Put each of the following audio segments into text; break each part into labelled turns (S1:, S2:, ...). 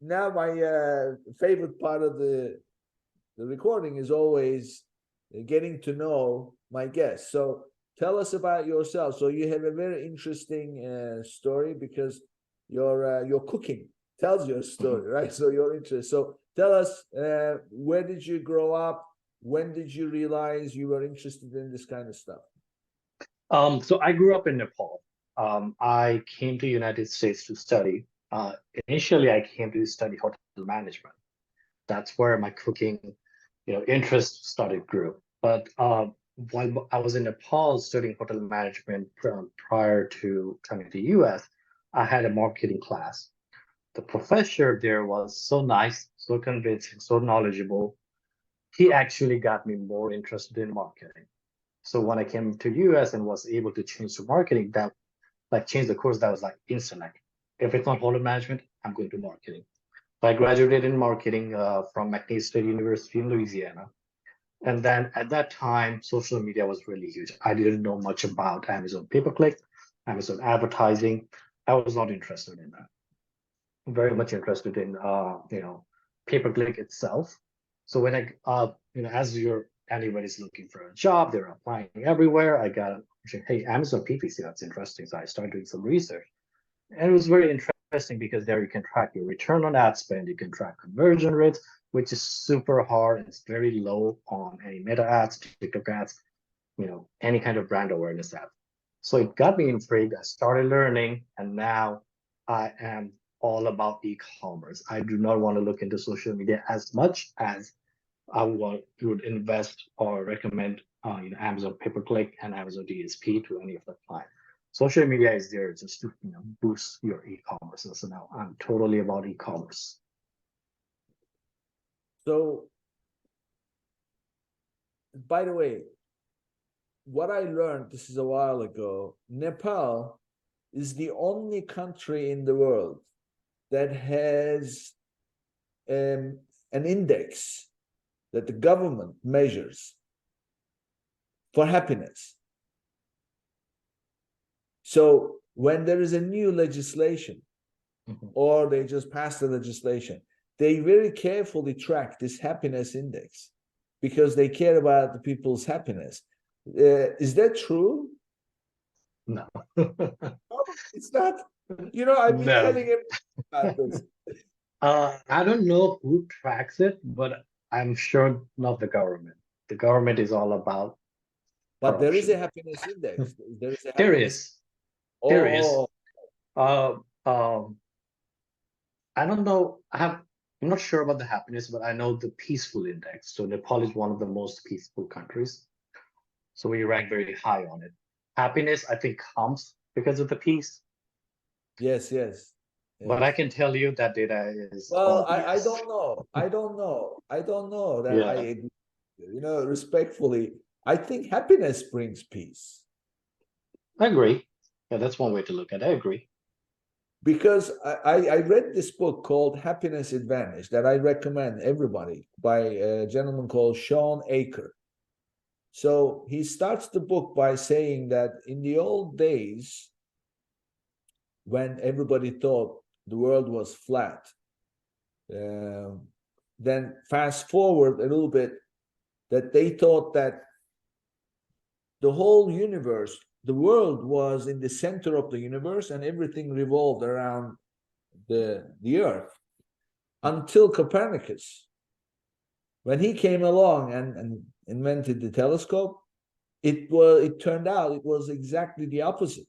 S1: now my favorite part of the recording is always getting to know my guests. So tell us about yourself. So you have a very interesting story because your cooking tells your story, right? So your interest. So tell us, where did you grow up? When did you realize you were interested in this kind of stuff?
S2: So I grew up in Nepal. I came to United States to study. Initially, I came to study hotel management. That's where my cooking, interest started grew. But while I was in Nepal studying hotel management prior to coming to US, I had a marketing class. The professor there was so nice, so convincing, so knowledgeable. He actually got me more interested in marketing. So when I came to US and was able to change to marketing, that like change the course, that was like instant. Like if it's not hotel management, I'm going to marketing. So I graduated in marketing from McNeese State University in Louisiana. And then at that time, social media was really huge. I didn't know much about Amazon pay-per-click, Amazon advertising. I was not interested in that. Very much interested in pay-per-click itself. So when as anybody's looking for a job, they're applying everywhere. I got hey, Amazon PPC, that's interesting. So I started doing some research. And it was very interesting because there you can track your return on ad spend, you can track conversion rates, which is super hard. It's very low on any meta ads, TikTok ads, any kind of brand awareness ad. So it got me intrigued. I started learning, and now I am all about e-commerce. I do not want to look into social media as much as would invest or recommend Amazon pay-per-click and Amazon DSP to any of the clients. Social media is there just to boost your e-commerce. So now I'm totally about e-commerce.
S1: So, by the way, what I learned, this is a while ago, Nepal is the only country in the world that has an index that the government measures for happiness. So when there is a new legislation, or they just pass the legislation, they very carefully track this happiness index because they care about the people's happiness. Is that true?
S2: No.
S1: It's not. I've been telling him about this.
S2: I don't know who tracks it, but I'm sure not the government. The government is all about
S1: But there is
S2: corruption.
S1: a happiness index. There is a
S2: There
S1: happiness.
S2: is. There is.
S1: Oh,
S2: Uh, um, I don't know. I'm not sure about the happiness, but I know the peaceful index. So Nepal is one of the most peaceful countries. So we rank very high on it. Happiness, I think, comes because of the peace.
S1: yes, yes,
S2: But I
S1: yes.
S2: can tell you that data is
S1: Well,
S2: all
S1: I
S2: BS.
S1: don't know. I don't know. I don't know that I
S2: Yeah,
S1: agree. Respectfully, I think happiness brings peace.
S2: I agree. Yeah, that's one way to look at it. I agree.
S1: Because I read this book called Happiness Advantage that I recommend everybody by a gentleman called Sean Aker. So he starts the book by saying that in the old days, when everybody thought the world was flat, then fast forward a little bit, that they thought that the whole universe, the world was in the center of the universe and everything revolved around the earth until Copernicus. When he came along and invented the telescope, it turned out it was exactly the opposite.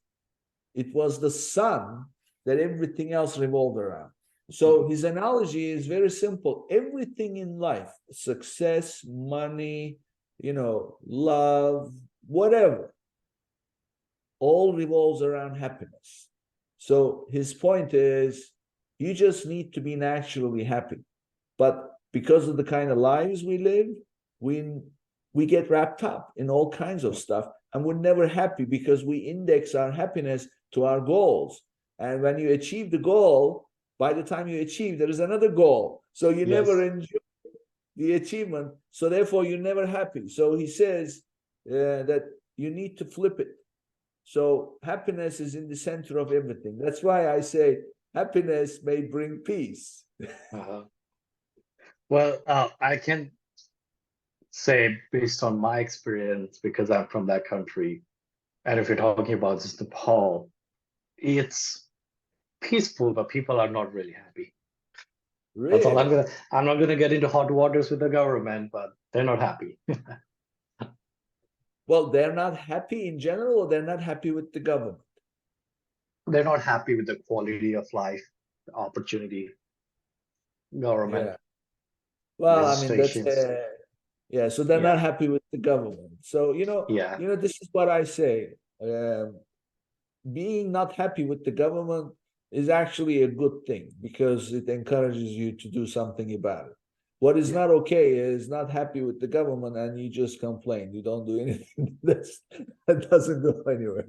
S1: It was the sun that everything else revolved around. So his analogy is very simple. Everything in life, success, money, love, whatever, all revolves around happiness. So his point is you just need to be naturally happy. But because of the kind of lives we live, we get wrapped up in all kinds of stuff and we're never happy because we index our happiness to our goals. And when you achieve the goal, by the time you achieve, there is another goal. So you never
S2: Yes.
S1: enjoy the achievement. So therefore, you're never happy. So he says that you need to flip it. So happiness is in the center of everything. That's why I say happiness may bring peace.
S2: Uh-huh. Well, I can say based on my experience, because I'm from that country, and if you're talking about just Nepal, it's peaceful, but people are not really happy. That's all
S1: Really?
S2: I'm not gonna get into hot waters with the government, but they're not happy.
S1: Well, they're not happy in general, or they're not happy with the government.
S2: They're not happy with the quality of life, the opportunity, government,
S1: Yeah. Well, I mean, that's
S2: legislations.
S1: yeah. So they're not
S2: Yeah,
S1: happy with the government. So
S2: yeah,
S1: this is what I say. Being not happy with the government is actually a good thing because it encourages you to do something about it. What is
S2: yeah.
S1: not okay is not happy with the government and you just complain. You don't do anything. That doesn't go anywhere.